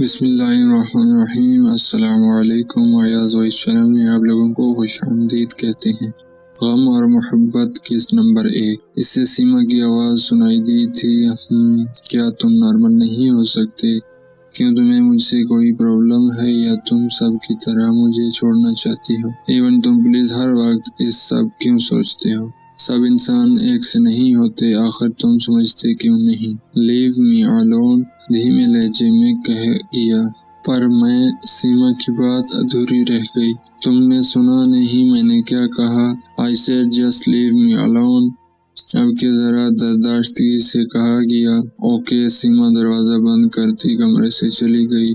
بسم اللہ الرحمن الرحیم۔ السلام علیکم ویاز وائس چینل میں آپ لوگوں کو خوش آمدید کہتے ہیں۔ غم اور محبت قسط نمبر 1۔ اس سے سیما کی آواز سنائی دی تھی۔ کیا تم نارمل نہیں ہو سکتے؟ کیوں تمہیں مجھ سے کوئی پرابلم ہے یا تم سب کی طرح مجھے چھوڑنا چاہتی ہو؟ ایون تم پلیز ہر وقت اس سب کیوں سوچتے ہو؟ سب انسان ایک سے نہیں ہوتے، آخر تم سمجھتے کیوں نہیں؟ لیو می الون دھیمے لہجے میں کہہ گیا۔ پر میں سیما کی بات ادھوری رہ گئی۔ تم نے سنا نہیں میں نے کیا کہا؟ I said just leave me alone۔ اب کہ ذرا برداشتگی سے کہا گیا۔ اوکے۔ سیما دروازہ بند کرتی کمرے سے چلی گئی۔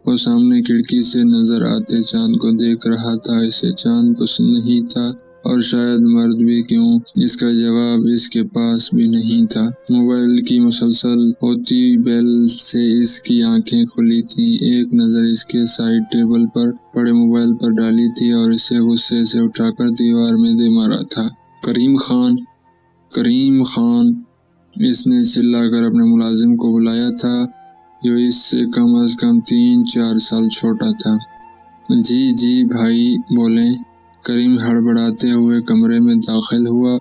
وہ سامنے کھڑکی سے نظر آتے چاند کو دیکھ رہا تھا۔ اسے چاند پسند نہیں تھا، اور شاید مرد بھی کیوں، اس کا جواب اس کے پاس بھی نہیں تھا۔ موبائل کی مسلسل ہوتی بیل سے اس کی آنکھیں کھلی تھیں۔ ایک نظر اس کے سائیڈ ٹیبل پر پڑے موبائل پر ڈالی تھی اور اسے غصے سے اٹھا کر دیوار میں دے مارا تھا۔ کریم خان! کریم خان! اس نے چلا کر اپنے ملازم کو بلایا تھا، جو اس سے کم از کم 3-4 سال چھوٹا تھا۔ جی بھائی بولیں۔ کریم ہڑبڑاتے ہوئے کمرے میں داخل ہوا۔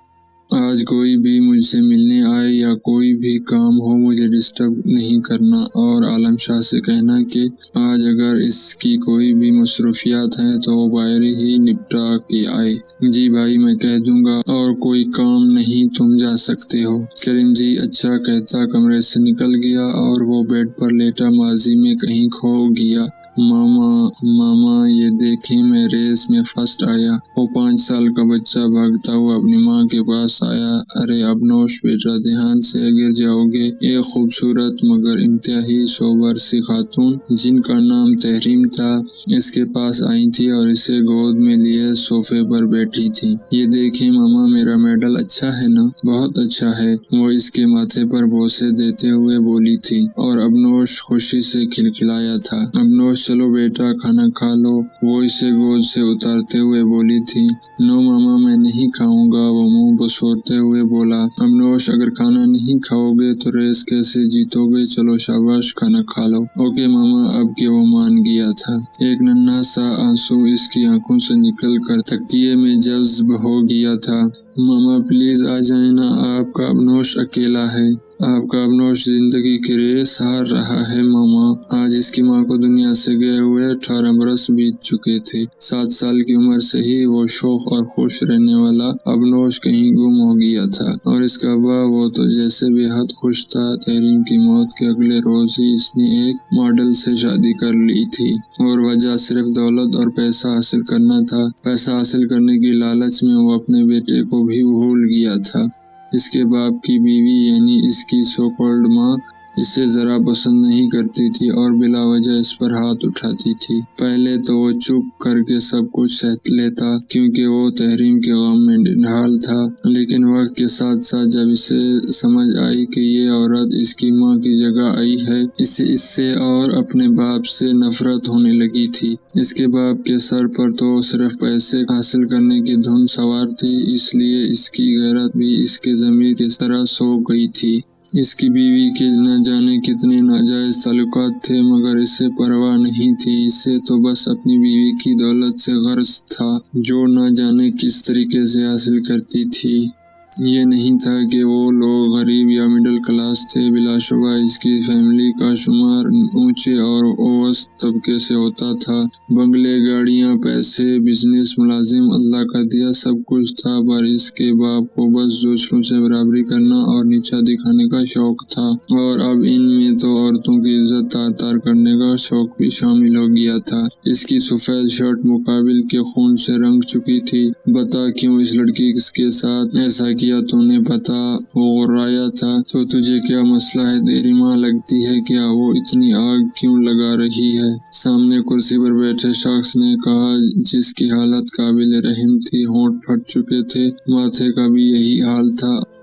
آج کوئی بھی مجھ سے ملنے آئے یا کوئی بھی کام ہو مجھے ڈسٹرب نہیں کرنا، اور عالم شاہ سے کہنا کہ آج اگر اس کی کوئی بھی مصروفیات ہیں تو وہ باہر ہی نپٹا کے آئے۔ جی بھائی میں کہہ دوں گا، اور کوئی کام نہیں تم جا سکتے ہو۔ کریم جی اچھا کہتا کمرے سے نکل گیا اور وہ بیڈ پر لیٹا ماضی میں کہیں کھو گیا۔ ماما یہ دیکھیں میں ریس میں فرسٹ آیا۔ وہ 5 سال کا بچہ بھاگتا ہوا اپنی ماں کے پاس آیا۔ ارے ابنوش بیٹا دھیان سے گر جاؤ گے۔ ایک خوبصورت مگر انتہائی سوبر سی خاتون جن کا نام تحریم تھا اس کے پاس آئی تھی اور اسے گود میں لیے صوفے پر بیٹھی تھی۔ یہ دیکھیں ماما میرا میڈل اچھا ہے نا؟ بہت اچھا ہے، وہ اس کے ماتھے پر بوسے دیتے ہوئے بولی تھی، اور ابنوش خوشی سے کھلکھلایا تھا۔ ابنوش چلو بیٹا کھانا کھا لو، وہ اسے گود سے اتارتے ہوئے بولی تھی۔ نو ماما میں نہیں کھاؤں گا، وہ منہ بسوڑتے ہوئے بولا۔ ابنوش اگر کھانا نہیں کھاؤ گے تو ریس کیسے جیتو گے؟ چلو شاباش کھانا کھا لو۔ اوکے ماما۔ اب کہ وہ مان گیا تھا، ایک ننھا سا آنسو اس کی آنکھوں سے نکل کر تکیے میں جذب ہو گیا تھا۔ ماما پلیز آ جائیں نا، آپ کا ابنوش اکیلا ہے۔ آپ کا ابنوش زندگی کی ریس ہار رہا ہے ماما۔ آج اس کی ماں کو دنیا سے گئے ہوئے 18 برس بیت چکے تھے۔ 7 سال کی عمر سے ہی وہ شوخ اور خوش رہنے والا ابنوش کہیں گم ہو گیا تھا، اور اس کا باپ وہ تو جیسے بے حد خوش تھا۔ تحریم کی موت کے اگلے روز ہی اس نے ایک ماڈل سے شادی کر لی تھی، اور وجہ صرف دولت اور پیسہ حاصل کرنا تھا۔ پیسہ حاصل کرنے کی لالچ میں وہ اپنے بیٹے کو بھی بھول گیا تھا۔ اس کے باپ کی بیوی یعنی اس کی سو کالڈ ماں اسے ذرا پسند نہیں کرتی تھی اور بلا وجہ اس پر ہاتھ اٹھاتی تھی۔ پہلے تو وہ چپ کر کے سب کچھ سہ لیتا کیونکہ وہ تحریم کے غم میں نڈھال تھا، لیکن وقت کے ساتھ ساتھ جب اسے سمجھ آئی کہ یہ عورت اس کی ماں کی جگہ آئی ہے، اسے اس سے اور اپنے باپ سے نفرت ہونے لگی تھی۔ اس کے باپ کے سر پر تو صرف پیسے حاصل کرنے کی دھن سوار تھی، اس لیے اس کی غیرت بھی اس کے ضمیر کی طرح سو گئی تھی۔ اس کی بیوی کے نہ جانے کتنے ناجائز تعلقات تھے، مگر اسے پرواہ نہیں تھی۔ اسے تو بس اپنی بیوی کی دولت سے غرض تھا، جو نہ جانے کس طریقے سے حاصل کرتی تھی۔ یہ نہیں تھا کہ وہ لوگ غریب یا مڈل کلاس تھے۔ بلا شبہ اس کی فیملی کا شمار اونچے اور اوسط طبقے سے ہوتا تھا۔ بنگلے، گاڑیاں، پیسے، بزنس، ملازم، اللہ کا دیا سب کچھ تھا، پر اس کے باپ کو بس دوسروں سے برابری کرنا اور نیچا دکھانے کا شوق تھا، اور اب ان میں تو عورتوں کی عزت تار تار کرنے کا شوق بھی شامل ہو گیا تھا۔ اس کی سفید شرٹ مقابل کے خون سے رنگ چکی تھی۔ بتا کیوں اس لڑکی کے ساتھ ایسا کیا تو نے؟ بتا، وہ غرایا تھا۔ تو تجھے کیا مسئلہ ہے؟ تیری ماں لگتی ہے کیا؟ وہ اتنی آگ کیوں لگا رہی ہے؟ سامنے کرسی پر بیٹھے شخص نے کہا، جس کی حالت قابل رحم تھی۔ ہونٹ پھٹ چکے تھے، ماتھے کا بھی یہی حال تھا،